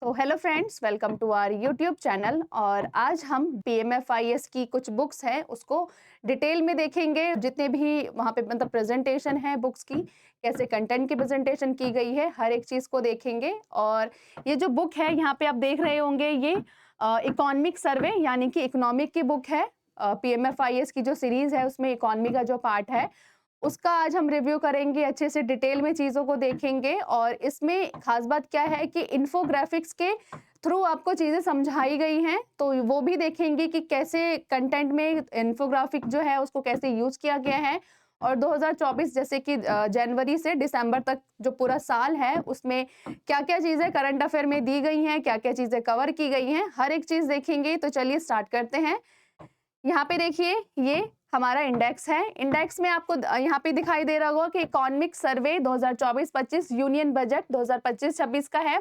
तो hello friends, welcome to our YouTube channel. और आज हम पीएमएफआईएस की कुछ बुक्स हैं उसको डिटेल में देखेंगे। जितने भी वहाँ पे मतलब प्रेजेंटेशन है बुक्स की, कैसे कंटेंट की प्रेजेंटेशन की गई है, हर एक चीज़ को देखेंगे। और ये जो बुक है यहाँ पे आप देख रहे होंगे, ये इकोनॉमिक सर्वे यानी कि इकोनॉमिक की बुक है। पीएमएफआईएस की जो सीरीज है उसमें इकोनॉमी का जो पार्ट है उसका आज हम रिव्यू करेंगे, अच्छे से डिटेल में चीज़ों को देखेंगे। और इसमें खास बात क्या है कि इन्फोग्राफिक्स के थ्रू आपको चीज़ें समझाई गई हैं, तो वो भी देखेंगे कि कैसे कंटेंट में इन्फोग्राफिक जो है उसको कैसे यूज़ किया गया है। और 2024 जैसे कि जनवरी से दिसंबर तक जो पूरा साल है उसमें क्या-क्या चीज़ें करंट अफेयर में दी गई हैं, क्या-क्या चीज़ें कवर की गई हैं, हर एक चीज़ देखेंगे। तो चलिए स्टार्ट करते हैं। यहाँ पे देखिए, ये हमारा इंडेक्स है। इंडेक्स में आपको यहाँ पे दिखाई दे रहा होगा कि इकोनॉमिक सर्वे 2024-25 यूनियन बजट 2025-26 का है।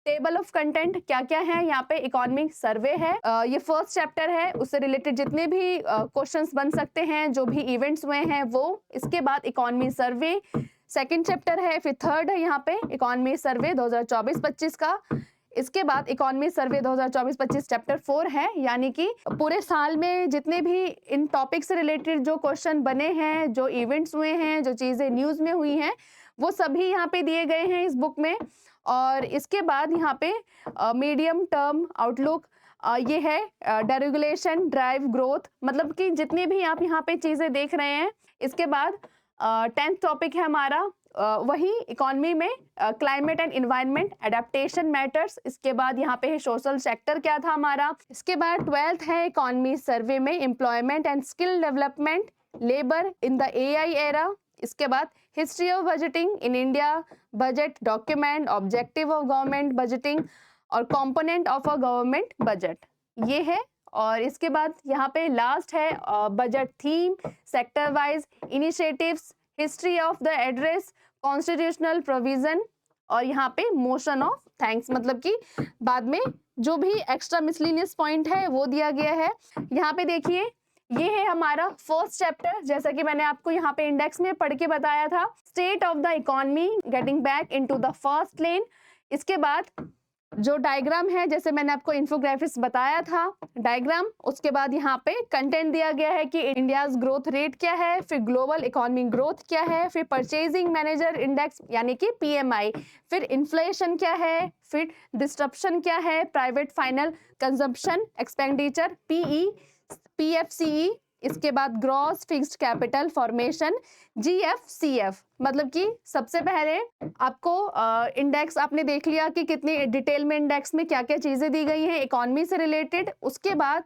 टेबल ऑफ कंटेंट क्या-क्या है यहाँ पे, इकोनॉमिक सर्वे है। ये फर्स्ट चैप्टर है, उससे रिलेटेड जितने भी क्वेश्चंस बन सकते हैं, जो भी इवेंट्स हुए हैं वो। इसके बाद इकोनॉमी सर्वे सेकंड चैप्टर है, फिर थर्ड है यहाँ पे इकोनॉमी सर्वे 2024-25 का। इसके बाद इकोनॉमी सर्वे 2024-25 चैप्टर 4 है, यानी कि पूरे साल में जितने भी इन टॉपिक से रिलेटेड जो क्वेश्चन बने हैं, जो इवेंट्स हुए हैं, जो चीज़ें न्यूज़ में हुई हैं, वो सभी यहाँ पे दिए गए हैं इस बुक में। और इसके बाद यहाँ पे मीडियम टर्म आउटलुक, ये है डेरेगुलेशन ड्राइव ग्रोथ, मतलब कि जितनी भी आप यहाँ पे चीज़ें देख रहे हैं। इसके बाद 10th टॉपिक है हमारा वही इकोनॉमी में climate and environment adaptation matters. इसके बाद यहाँ पे है सोशल सेक्टर क्या था हमारा। इसके बाद 12th है इकोनॉमी सर्वे में employment and skill development, labour in the AI era. इसके बाद history of budgeting in India, budget document, objective of government budgeting और component of a government budget, ये है। और इसके बाद यहाँ पे लास्ट है budget theme, sector wise initiatives, history of the address, constitutional provision और यहाँ पे मोशन ऑफ थैंक्स, मतलब कि बाद में जो भी एक्स्ट्रा मिसलिनियस पॉइंट है वो दिया गया है। यहाँ पे देखिए, ये है हमारा फर्स्ट चैप्टर, जैसा कि मैंने आपको यहाँ पे इंडेक्स में पढ़ के बताया था, state of the economy getting back into the first lane. इसके बाद जो डायग्राम है, जैसे मैंने आपको इन्फोग्राफिक्स बताया था डायग्राम, उसके बाद यहाँ पे कंटेंट दिया गया है कि इंडियाज ग्रोथ रेट क्या है, फिर ग्लोबल इकोनॉमी ग्रोथ क्या है, फिर परचेजिंग मैनेजर इंडेक्स यानी कि पीएमआई, फिर इन्फ्लेशन क्या है, फिर डिस्ट्रप्शन क्या है, private final consumption expenditure PE PFCE. इसके बाद gross fixed capital formation GFCF. मतलब कि सबसे पहले आपको इंडेक्स आपने देख लिया कि कितनी डिटेल में इंडेक्स में क्या क्या चीजें दी गई हैं इकोनॉमी से रिलेटेड। उसके बाद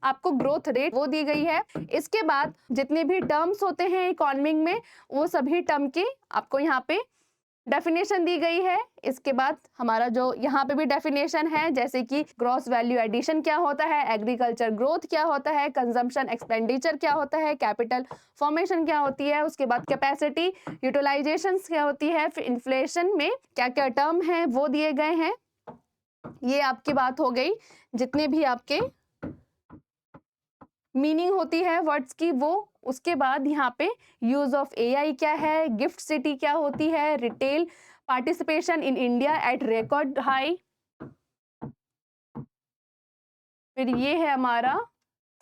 आपको ग्रोथ रेट वो दी गई है। इसके बाद जितने भी टर्म्स होते हैं इकोनॉमी में, वो सभी टर्म की आपको यहाँ पे डेफिनेशन दी गई है। इसके बाद हमारा जो यहाँ पे भी डेफिनेशन है, जैसे कि ग्रॉस वैल्यू एडिशन क्या होता है, एग्रीकल्चर ग्रोथ क्या होता है, कंजम्पशन एक्सपेंडिचर क्या होता है, कैपिटल फॉर्मेशन क्या होती है, उसके बाद कैपेसिटी यूटिलाइजेशन क्या होती है, फिर इन्फ्लेशन में क्या क्या टर्म है वो दिए गए हैं। ये आपकी बात हो गई, जितने भी आपके मीनिंग होती है वर्ड्स की वो। उसके बाद यहाँ पे यूज ऑफ एआई क्या है, गिफ्ट सिटी क्या होती है, retail participation in India at record high. फिर ये है हमारा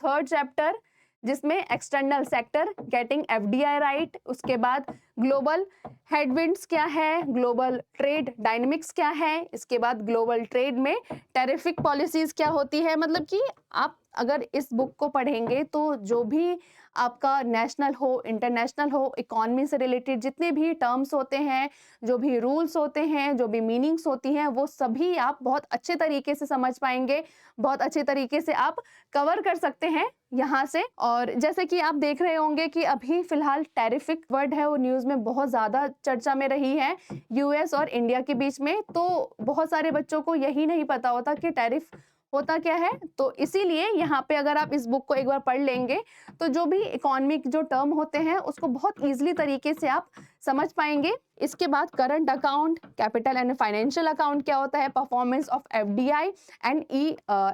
थर्ड चैप्टर, जिसमें external sector getting FDI right. उसके बाद ग्लोबल हेडविंड्स क्या है, ग्लोबल ट्रेड डायनेमिक्स क्या है। इसके बाद ग्लोबल ट्रेड में टेरिफिक पॉलिसीज क्या होती है। मतलब कि आप अगर इस बुक को पढ़ेंगे तो जो भी आपका नेशनल हो इंटरनेशनल हो, इकोनॉमी से रिलेटेड जितने भी टर्म्स होते हैं, जो भी रूल्स होते हैं, जो भी मीनिंग्स होती हैं, वो सभी आप बहुत अच्छे तरीके से समझ पाएंगे, बहुत अच्छे तरीके से आप कवर कर सकते हैं यहाँ से। और जैसे कि आप देख रहे होंगे कि अभी फिलहाल टैरिफिक वर्ड है वो न्यूज़ में बहुत ज़्यादा चर्चा में रही है यूएस और इंडिया के बीच में। तो बहुत सारे बच्चों को यही नहीं पता होता कि टैरिफ होता क्या है। तो इसीलिए यहाँ पे अगर आप इस बुक को एक बार पढ़ लेंगे तो जो भी इकोनॉमिक जो टर्म होते हैं उसको बहुत ईजिली तरीके से आप समझ पाएंगे। इसके बाद current account, capital and financial account क्या होता है, performance of FDI and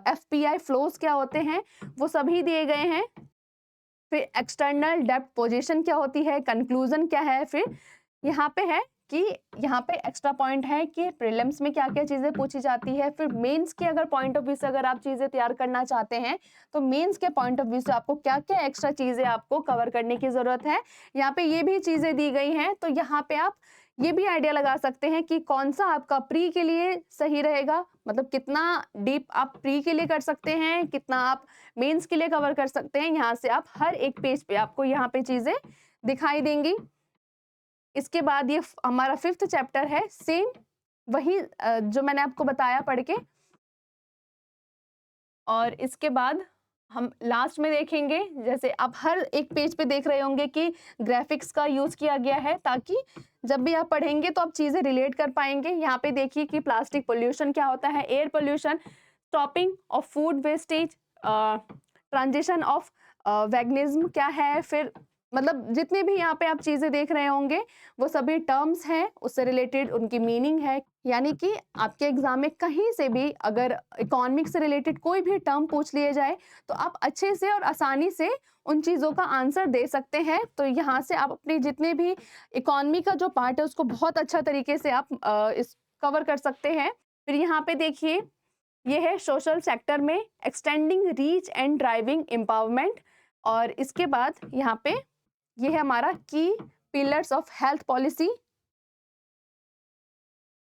FPI flows क्या होते हैं, वो सभी दिए गए हैं। फिर एक्सटर्नल डेप्ट पोजीशन क्या होती है, कंक्लूजन क्या है, फिर यहाँ पे है कि यहाँ पे एक्स्ट्रा पॉइंट है कि प्रीलिम्स में क्या-क्या चीज़ें पूछी जाती है, फिर मेंस के अगर पॉइंट ऑफ व्यू से अगर आप चीज़ें तैयार करना चाहते हैं, तो मेंस के पॉइंट ऑफ व्यू से आपको क्या-क्या एक्स्ट्रा चीज़ें आपको कवर करने की ज़रूरत है। यहाँ पे ये भी चीज़ें दी गई हैं, तो यहाँ पे आप ये भी आइडिया लगा सकते हैं कि कौन-सा आपका प्री के लिए सही रहेगा, मतलब कितना डीप आप प्री के लिए कर सकते हैं, कितना आप मेंस के लिए कवर कर सकते हैं। यहाँ से आप हर एक पेज पे आपको यहाँ पे चीज़ें दिखाई देंगी। इसके बाद ये हमारा 5th चैप्टर है, सेम वही जो मैंने आपको बताया पढ़ के। और इसके बाद हम लास्ट में देखेंगे, जैसे आप हर एक पेज पे देख रहे होंगे कि ग्राफिक्स का यूज़ किया गया है, ताकि जब भी आप पढ़ेंगे तो आप चीज़ें रिलेट कर पाएँगे। यहाँ पे देखिए कि प्लास्टिक पॉल्यूशन क्या होता है, air pollution, stopping of food wastage, transition of veganism क्या है, फिर मतलब जितने भी यहाँ पे आप चीज़ें देख रहे होंगे, वो सभी टर्म्स हैं, उससे रिलेटेड उनकी मीनिंग है। यानी कि आपके एग्ज़ाम में कहीं से भी अगर इकोनॉमिक्स से रिलेटेड कोई भी टर्म पूछ लिए जाए, तो आप अच्छे से और आसानी से उन चीज़ों का आंसर दे सकते हैं। तो यहाँ से आप अपने जितने भी इकोनॉमी का जो पार्ट है, उसको बहुत अच्छा तरीके से आप इस कवर कर सकते हैं। फिर यहाँ पे देखिए, ये है सोशल सेक्टर में extending reach and driving empowerment, और इसके बाद यहाँ पे ये है हमारा की पिलर्स ऑफ हेल्थ पॉलिसी,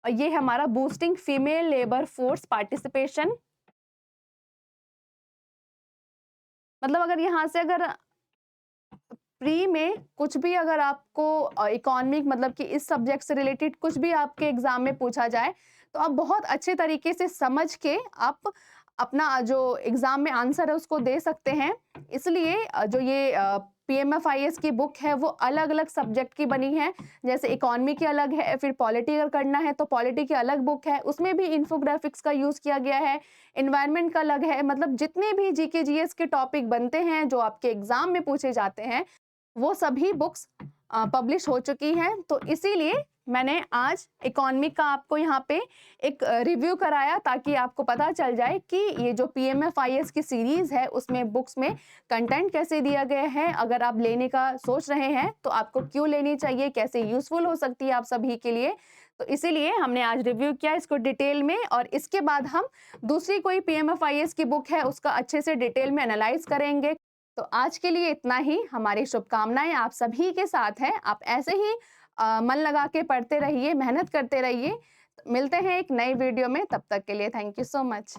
और ये है हमारा boosting female labour force participation. मतलब अगर यहाँ से अगर प्री में कुछ भी अगर आपको इकोनॉमिक मतलब कि इस सब्जेक्ट से रिलेटेड कुछ भी आपके एग्जाम में पूछा जाए, तो आप बहुत अच्छे तरीके से समझ के आप अपना जो एग्जाम में आंसर है उसको दे सकते हैं। इसलिए जो ये पीएमएफआईएस की बुक है वो अलग-अलग सब्जेक्ट की बनी है। जैसे इकोनॉमी की अलग है, फिर पॉलिटी अगर करना है तो पॉलिटी की अलग बुक है, उसमें भी इन्फोग्राफिक्स का यूज़ किया गया है, एनवायरनमेंट का अलग है। मतलब जितने भी जीके जीएस के टॉपिक बनते हैं जो आपके एग्जाम में पूछे जाते हैं, वो सभी बुक्स पब्लिश हो चुकी हैं। तो इसीलिए मैंने आज इकोनॉमी का आपको यहाँ पे एक रिव्यू कराया, ताकि आपको पता चल जाए कि ये जो पीएमएफआईएस की सीरीज है उसमें बुक्स में कंटेंट कैसे दिया गया है। अगर आप लेने का सोच रहे हैं तो आपको क्यों लेनी चाहिए, कैसे यूजफुल हो सकती है आप सभी के लिए। तो इसीलिए हमने आज रिव्यू किया इसको डिटेल में, और इसके बाद हम दूसरी कोई पीएमएफआईएस की बुक है उसका अच्छे से डिटेल में एनालाइज करेंगे। तो आज के लिए इतना ही। हमारी शुभकामनाएं आप सभी के साथ है। आप ऐसे ही मन लगा के पढ़ते रहिए, मेहनत करते रहिए। मिलते हैं एक नई वीडियो में, तब तक के लिए थैंक यू सो मच।